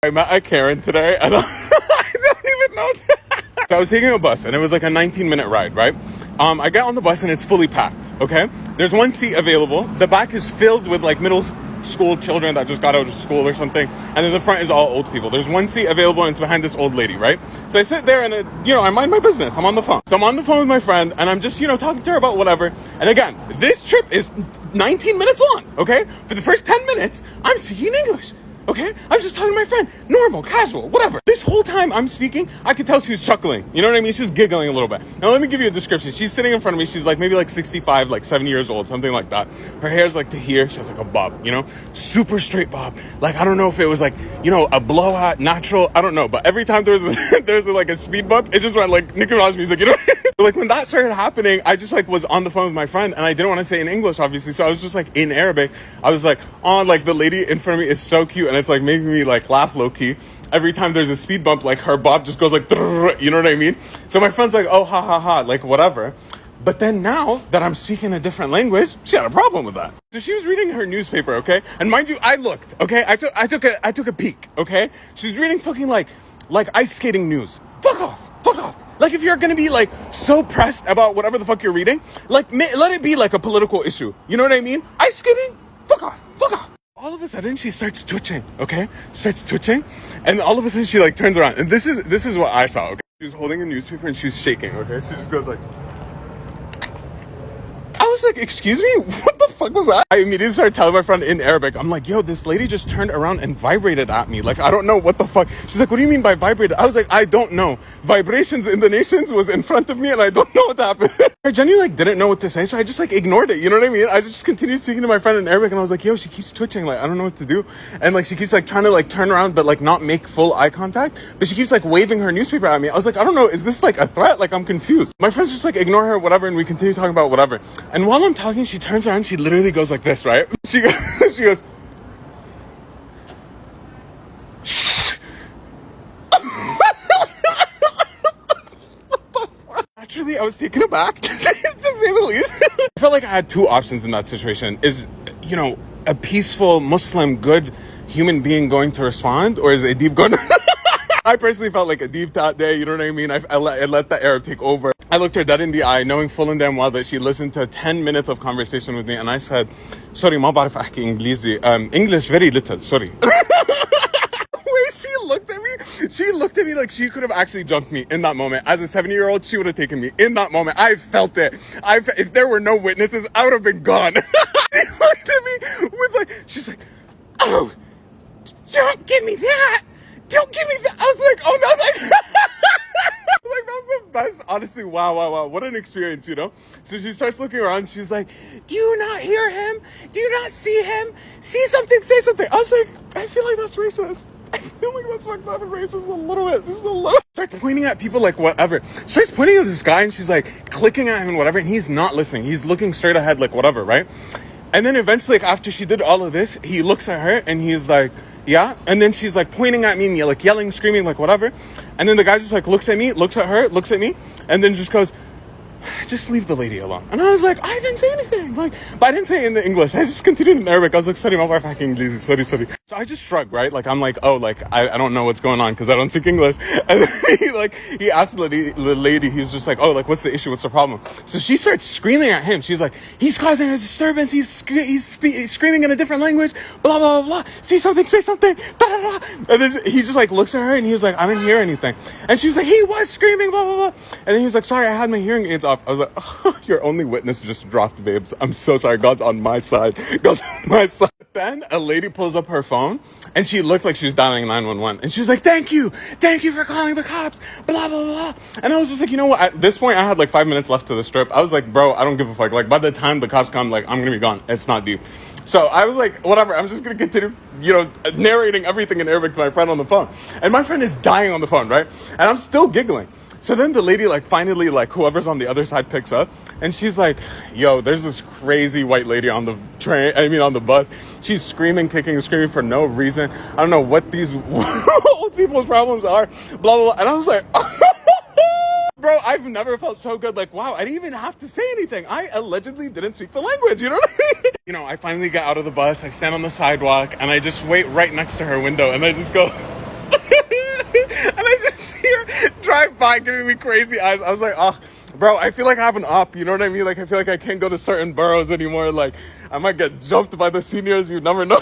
I met a Karen today, and I don't even know. I was taking a bus, and it was like a 19-minute ride, right? I get on the bus, and it's fully packed, okay? There's one seat available. The back is filled with, like, middle school children that just got out of school or something, and then the front is all old people. There's one seat available, and it's behind this old lady, right? So I sit there, and, I mind my business. I'm on the phone. So I'm on the phone with my friend, and I'm just, talking to her about whatever. And again, this trip is 19 minutes long, okay? For the first 10 minutes, I'm speaking English. Okay? I'm just talking to my friend. Normal, casual, whatever. This whole time I'm speaking, I could tell she was chuckling. You know what I mean? She was giggling a little bit. Now, let me give you a description. She's sitting in front of me. She's like maybe like 65, like 70 years old, something like that. Her hair's like to here. She has like a bob, Super straight bob. Like, I don't know if it was like, a blowout, natural. I don't know. But every time there was like a speed bump, it just went like Nicki Minaj music, Like, when that started happening, I just like was on the phone with my friend, and I didn't want to say in English, obviously. So I was just like in Arabic. I was like, like the lady in front of me is so cute, and it's like making me like laugh low key. Every time there's a speed bump, like her bob just goes like, you know what I mean? So my friend's like, oh, ha ha ha, like whatever. But then now that I'm speaking a different language, she had a problem with that. So she was reading her newspaper, okay? And mind you, I looked, okay? I took a peek, okay? She's reading fucking like ice skating news. Fuck off. Like, if you're gonna be like so pressed about whatever the fuck you're reading, like let it be like a political issue. You know what I mean? Ice skating? Fuck off. All of a sudden, she starts twitching, okay? And all of a sudden, she like turns around. And this is what I saw, okay? She was holding a newspaper and she was shaking, okay? She just goes like... I was like, excuse me? What the fuck was that? I immediately started telling my friend in Arabic. I'm like, yo, this lady just turned around and vibrated at me. Like, I don't know what the fuck. She's like, what do you mean by vibrated? I was like, I don't know. Vibrations in the nations was in front of me and I don't know what happened. I genuinely didn't know what to say, so I just like ignored it. You know what I mean? I just continued speaking to my friend in Arabic and I was like, yo, she keeps twitching. Like, I don't know what to do. And like, she keeps like trying to like turn around but like not make full eye contact. But she keeps like waving her newspaper at me. I was like, I don't know. Is this like a threat? Like, I'm confused. My friends just like ignore her, whatever. And we continue talking about whatever. And while I'm talking, she turns around, she literally goes like this, right? She goes, Actually, I was taken aback, to say the least. I felt like I had two options in that situation. Is, a peaceful Muslim, good human being going to respond, or is Adeib going to... I personally felt like Adeib that day, you know what I mean? I let the Arab take over. I looked her dead in the eye, knowing full and damn well that she listened to 10 minutes of conversation with me, and I said, sorry, ما بعرف أحكي إنجليزي. English very little, sorry. Wait, she looked at me like she could have actually jumped me in that moment. As a 70-year-old, she would have taken me in that moment. I felt it. If there were no witnesses, I would have been gone. She looked at me with like, she's like, oh, don't give me that. Don't give me that. I was like, oh no, like, like that was the best. Honestly, wow. What an experience, So she starts looking around. She's like, do you not hear him? Do you not see him? See something, say something. I was like, I feel like that's racist. I feel like that's fucked up and racist a little bit. Just a little. Starts pointing at people like whatever. Starts pointing at this guy and she's like clicking at him and whatever. And he's not listening. He's looking straight ahead like whatever, right? And then eventually, like, after she did all of this, he looks at her and he's like, yeah. And then she's like pointing at me and like yelling, screaming, like whatever. And then the guy just like looks at me, looks at her, looks at me, and then just goes, just leave the lady alone. And I was like, I didn't say anything. Like, but I didn't say it in English. I just continued in Arabic. I was like, sorry, my wife hacking English. Sorry. So I just shrugged, right? Like, I'm like, oh, like, I don't know what's going on because I don't speak English. And then he asked the lady, he was just like, oh, like, what's the issue? What's the problem? So she starts screaming at him. She's like, he's causing a disturbance. He's screaming in a different language. Blah, blah, blah, blah. See something, say something. Da, da, da. And then he just like looks at her and he was like, I didn't hear anything. And she was like, he was screaming, blah, blah, blah. And then he was like, sorry, I had my hearing aids off. I was like, oh, your only witness just dropped, babes. I'm so sorry. God's on my side. Then a lady pulls up her phone and she looked like she was dialing 911. And she was like, thank you for calling the cops, blah, blah, blah. And I was just like, you know what? At this point, I had like 5 minutes left to the trip. I was like, bro, I don't give a fuck. Like, by the time the cops come, like, I'm gonna be gone. It's not deep. So I was like, whatever, I'm just gonna continue, narrating everything in Arabic to my friend on the phone. And my friend is dying on the phone, right? And I'm still giggling. So then the lady, like, finally, like, whoever's on the other side picks up. And she's like, yo, there's this crazy white lady on the on the bus. She's screaming, kicking, and screaming for no reason. I don't know what these old people's problems are. Blah, blah, blah. And I was like, bro, I've never felt so good. Like, wow, I didn't even have to say anything. I allegedly didn't speak the language. You know what I mean? I finally get out of the bus. I stand on the sidewalk and I just wait right next to her window. And I just go... and I just see her drive by giving me crazy eyes. I was like, oh, bro, I feel like I have an up, you know what I mean? Like, I feel like I can't go to certain boroughs anymore. Like, I might get jumped by the seniors, you never know.